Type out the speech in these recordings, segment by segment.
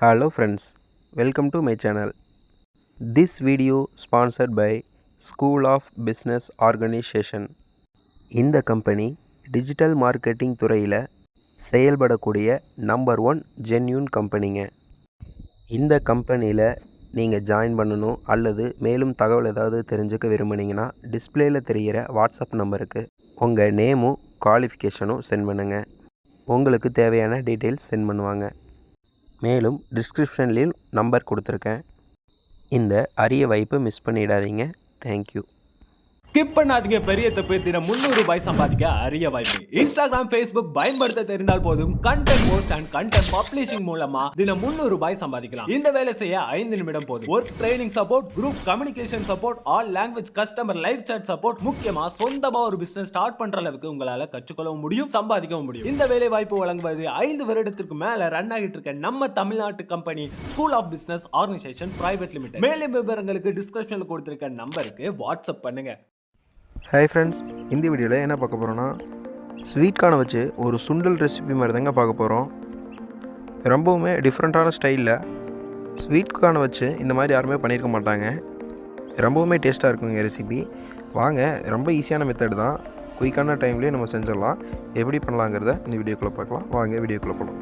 Hello friends, welcome to my channel. This video sponsored by School of Business Organization. இந்த company digital marketing துறையில் செயல்படக்கூடிய number 1 genuine கம்பெனிங்க. இந்த கம்பெனியில் நீங்கள் join பண்ணணும் அல்லது மேலும் தகவல் ஏதாவது தெரிஞ்சுக்க விரும்புனீங்கன்னா டிஸ்பிளேயில் தெரிகிற வாட்ஸ்அப் நம்பருக்கு உங்கள் நேமும் குவாலிஃபிகேஷனும் சென்ட் பண்ணுங்கள். உங்களுக்கு தேவையான டீட்டெயில்ஸ் சென்ட் பண்ணுவாங்க. மேலும் டிஸ்கிரிப்ஷன்லேயும் நம்பர் கொடுத்துருக்கேன். இந்த அரிய வாய்ப்பை மிஸ் பண்ணிடாதீங்க. தேங்க்யூ. ஸ்கிப் பண்ணாதீங்க. பெரிய தப்பு. தினம் 300 ரூபாய் சம்பாதிக்க அரிய வாய்ப்பு. இன்ஸ்டாகிராம், ஃபேஸ்புக் பயன்படுத்த தெரிந்தால் போதும். Content post and content publishing மூலமா தினம் 300 ரூபாய் சம்பாதிக்கலாம். இந்த வேலை செய்ய 5 நிமிடம் போதும். Work training support, group communication support, all language customer live chat support, முக்கியமா சொந்தமா ஒரு பிசினஸ் ஸ்டார்ட் பண்ற அளவுக்கு உங்களால கற்றுக்கொள்ளவும் முடியும், சம்பாதிக்கவும் முடியும். இந்த வேலை வாய்ப்பு வழங்குவது 5 வருடத்திற்கு மேல ரன் ஆகிட்டு இருக்க நம்ம தமிழ்நாட்டு company school of business organisation private limited. மேலும் விவரங்களுக்கு டிஸ்கிரிப்ஷன்ல கொடுத்திருக்க நம்பருக்கு வாட்ஸ்அப் பண்ணுங்க. ஹாய் ஃப்ரெண்ட்ஸ், இந்த வீடியோவில் என்ன பார்க்க போகிறோன்னா ஸ்வீட் கார்னை வச்சு ஒரு சுண்டல் ரெசிபி மாதிரி தாங்க பார்க்க போகிறோம். ரொம்பவுமே டிஃப்ரெண்ட்டான ஸ்டைலில் ஸ்வீட் கார்னை வச்சு இந்த மாதிரி யாருமே பண்ணியிருக்க மாட்டாங்க. ரொம்பவுமே டேஸ்ட்டாக இருக்குங்க ரெசிபி. வாங்க, ரொம்ப ஈஸியான மெத்தட் தான். குயிக்கான டைம்லேயே நம்ம செஞ்சிடலாம். எப்படி பண்ணலாங்கிறத இந்த வீடியோக்குள்ளே பார்க்கலாம். வாங்க வீடியோக்குள்ளே போகலாம்.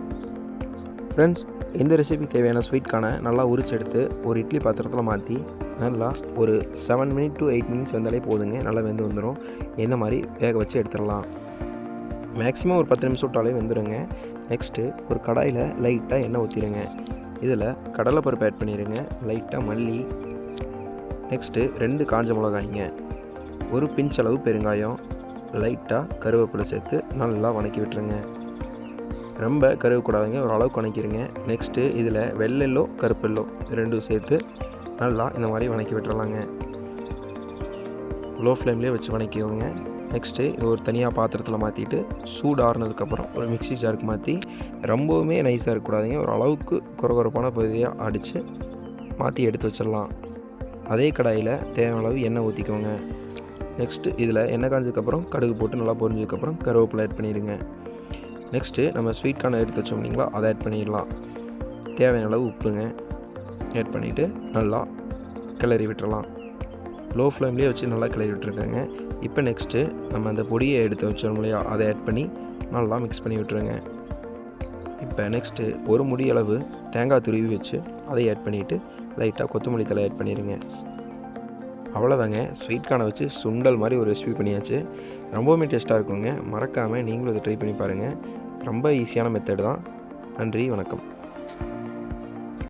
ஃப்ரெண்ட்ஸ், இந்த ரெசிபி தேவையான ஸ்வீட் கார்னை நல்லா உரிச்சு எடுத்து ஒரு இட்லி பாத்திரத்தில் மாற்றி நல்லா ஒரு 7 மினிட் to 8 மினிட்ஸ் வந்தாலே போதுங்க. நல்லா வெந்து வந்துடும். இந்த மாதிரி வேக வச்சு எடுத்துடலாம். மேக்ஸிமம் ஒரு 10 நிமிஷம் விட்டாலே வெந்துடுங்க. நெக்ஸ்ட்டு ஒரு கடாயில் லைட்டாக எண்ணெய் ஊற்றிடுங்க. இதில் கடலைப்பருப்பு ஆட் பண்ணிடுங்க, லைட்டாக மல்லி, நெக்ஸ்ட்டு 2 காஞ்ச மிளகாய்ங்க, ஒரு பிஞ்ச் அளவு பெருங்காயம், லைட்டாக கருவேப்பிலை சேர்த்து நல்லா வணக்கி விட்டுருங்க. ரொம்ப கருவக்கூடாதுங்க, ஒரு அளவுக்கு வணக்கிடுங்க. நெக்ஸ்ட்டு இதில் வெள்ளெல்லோ கருப்பெல்லோ 2 சேர்த்து நல்லா இந்த மாதிரி வணக்கி விட்டுறலாங்க. லோ ஃப்ளேம்லேயே வச்சு வணக்கிக்கோங்க. நெக்ஸ்ட்டு இது ஒரு தனியாக பாத்திரத்தில் மாற்றிட்டு சூடு ஆறுனதுக்கப்புறம் ஒரு மிக்ஸி ஜாருக்கு மாற்றி, ரொம்பவுமே நைஸாக இருக்கக்கூடாதுங்க, ஒரு அளவுக்கு குறகுறப்பான பகுதியாக அடித்து மாற்றி எடுத்து வச்சிடலாம். அதே கடாயில் தேவையான அளவு எண்ணெய் ஊற்றிக்கோங்க. நெக்ஸ்ட்டு இதில் எண்ணெய் காஞ்சதுக்கப்புறம் கடுகு போட்டு நல்லா பொரிஞ்சதுக்கப்புறம் கருவேப்பிலை ஆட் பண்ணிடுங்க. நெக்ஸ்ட்டு நம்ம ஸ்வீட் கார்னை எடுத்து வச்சோம் இல்லைங்களா, அதை ஆட் பண்ணிடலாம். தேவையான அளவு உப்புங்க ஆட் பண்ணிவிட்டு நல்லா கிளறி விட்டுறலாம். லோ ஃப்ளேம்லேயே வச்சு நல்லா கிளறி விட்டுருக்காங்க. இப்போ நெக்ஸ்ட்டு நம்ம அந்த பொடியை எடுத்து வச்சோம் இல்லையா, அதை ஆட் பண்ணி நல்லா மிக்ஸ் பண்ணி விட்டுருங்க. இப்போ நெக்ஸ்ட்டு ஒரு முடி அளவு தேங்காய் துருவி வச்சு அதை ஆட் பண்ணிவிட்டு லைட்டாக கொத்தமல்லி தழை ஆட் பண்ணிடுங்க. அவ்வளோதாங்க, ஸ்வீட் கார்னை வச்சு சுண்டல் மாதிரி ஒரு ரெசிபி பண்ணியாச்சு. ரொம்பவுமே டேஸ்ட்டாக இருக்குங்க. மறக்காமல் நீங்களும் இதை ட்ரை பண்ணி பாருங்கள். ரொம்ப ஈஸியான மெத்தட் தான். நன்றி, வணக்கம்.